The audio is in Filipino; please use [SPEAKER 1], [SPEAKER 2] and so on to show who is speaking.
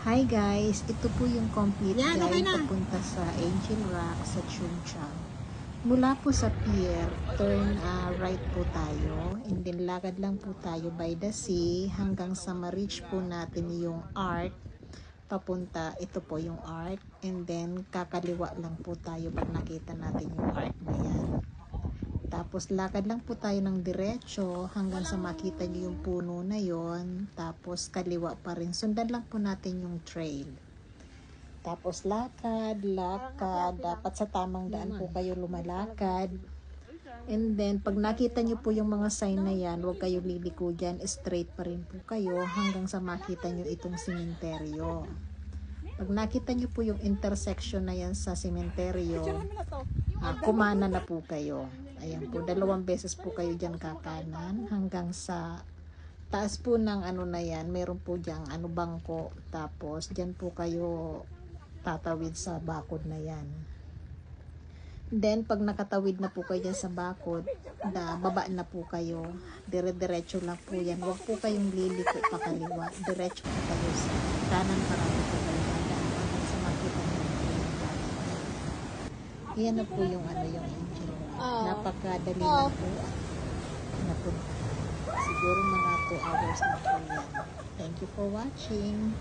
[SPEAKER 1] Hi guys, ito po yung complete
[SPEAKER 2] Yan, okay
[SPEAKER 1] guide
[SPEAKER 2] na.
[SPEAKER 1] papunta sa Angel Rock sa Chungchang. Mula po sa pier, turn right po tayo, and then lakad lang po tayo by the sea hanggang sa ma-reach po natin yung arc papunta. Ito po yung arc, and then kakaliwa lang po tayo pag nakita natin yung arc na yan. Tapos lakad lang po tayo ng diretso hanggang sa makita niyo yung puno na yon. Tapos kaliwa pa rin. Sundan lang po natin yung trail. Tapos lakad. Dapat sa tamang daan po kayo lumalakad. And then pag nakita niyo po yung mga sign na yan, huwag kayo liliko dyan. Straight pa rin po kayo hanggang sa makita niyo itong sementeryo. Pag nakita niyo po yung intersection na yan sa sementeryo, kumana na po kayo. Ayan po, 2 beses po kayo dyan kakanan hanggang sa taas po ng ano na yan, meron po dyan bangko, tapos dyan po kayo tatawid sa bakod na yan. Then pag nakatawid na po kayo dyan sa bakod, baba na po kayo, dire-diretso lang po yan, huwag po kayong liliko pa kaliwa, diretso po kayo sa kanan, parang po kayo hanggang sa makita nyo po yung kanan. Yan na po yung yung Angel. Napakadali na po napunta. Siguro mga 2 hours na po yan. Thank you for watching.